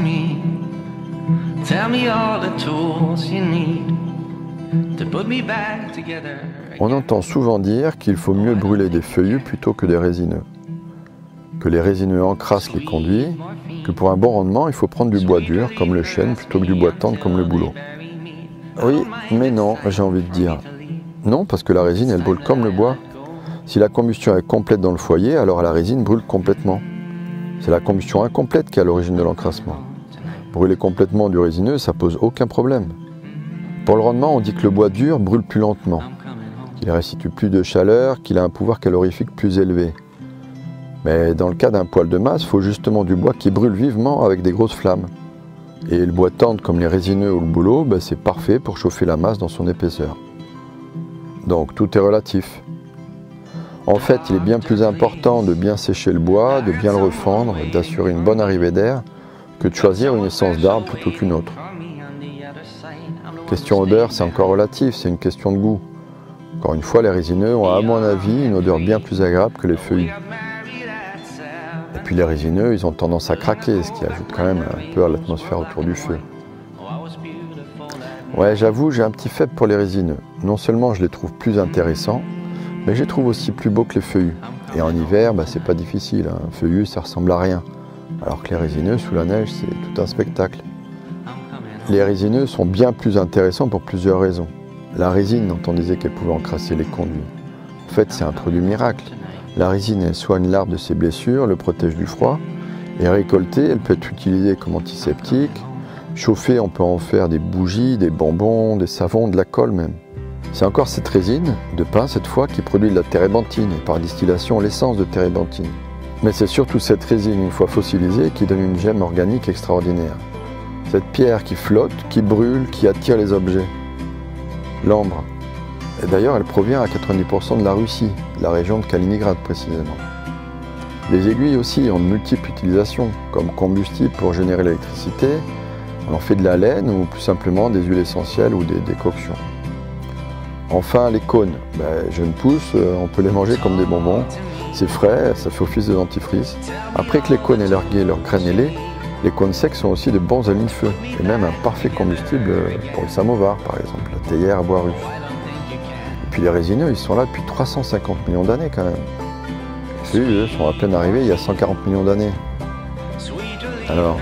me. Tell me all the tools you need to put me back together. On entend souvent dire qu'il faut mieux brûler des feuillus plutôt que des résineux. Que les résineux encrassent les conduits, que pour un bon rendement, il faut prendre du bois dur, comme le chêne, plutôt que du bois tendre, comme le bouleau. Oui, mais non, j'ai envie de dire. Non, parce que la résine, elle brûle comme le bois. Si la combustion est complète dans le foyer, alors la résine brûle complètement. C'est la combustion incomplète qui est à l'origine de l'encrassement. Brûler complètement du résineux, ça pose aucun problème. Pour le rendement, on dit que le bois dur brûle plus lentement, qu'il restitue plus de chaleur, qu'il a un pouvoir calorifique plus élevé. Mais dans le cas d'un poêle de masse, il faut justement du bois qui brûle vivement avec des grosses flammes. Et le bois tendre comme les résineux ou le bouleau, c'est parfait pour chauffer la masse dans son épaisseur. Donc tout est relatif. En fait, il est bien plus important de bien sécher le bois, de bien le refendre, d'assurer une bonne arrivée d'air, que de choisir une essence d'arbre plutôt qu'une autre. Question odeur, c'est encore relatif, c'est une question de goût. Encore une fois, les résineux ont, à mon avis, une odeur bien plus agréable que les feuillus. Et puis les résineux, ils ont tendance à craquer, ce qui ajoute quand même un peu à l'atmosphère autour du feu. Ouais, j'avoue, j'ai un petit faible pour les résineux. Non seulement je les trouve plus intéressants, mais je les trouve aussi plus beaux que les feuillus. Et en hiver, c'est pas difficile, un feuillu, ça ressemble à rien. Alors que les résineux, sous la neige, c'est tout un spectacle. Les résineux sont bien plus intéressants pour plusieurs raisons. La résine, dont on disait qu'elle pouvait encrasser les conduits. En fait, c'est un produit miracle. La résine, elle soigne l'arbre de ses blessures, le protège du froid. Et récoltée, elle peut être utilisée comme antiseptique. Chauffée, on peut en faire des bougies, des bonbons, des savons, de la colle même. C'est encore cette résine, de pin cette fois, qui produit de la térébenthine et par distillation l'essence de térébenthine. Mais c'est surtout cette résine, une fois fossilisée, qui donne une gemme organique extraordinaire. Cette pierre qui flotte, qui brûle, qui attire les objets. L'ambre. Et d'ailleurs, elle provient à 90% de la Russie, de la région de Kaliningrad précisément. Les aiguilles aussi ont de multiples utilisations, comme combustible pour générer l'électricité. On en fait de la laine ou plus simplement des huiles essentielles ou des décoctions. Enfin, les cônes. Jeunes pousses, on peut les manger comme des bonbons. C'est frais, ça fait office de dentifrice. Après que les cônes aient largué leurs graines ailées, les cônes secs sont aussi de bons allumes-feu et même un parfait combustible pour le samovar, par exemple, la théière à bois russe. Et puis les résineux, ils sont là depuis 350 millions d'années quand même. Les feuillus, eux, sont à peine arrivés il y a 140 millions d'années. Alors,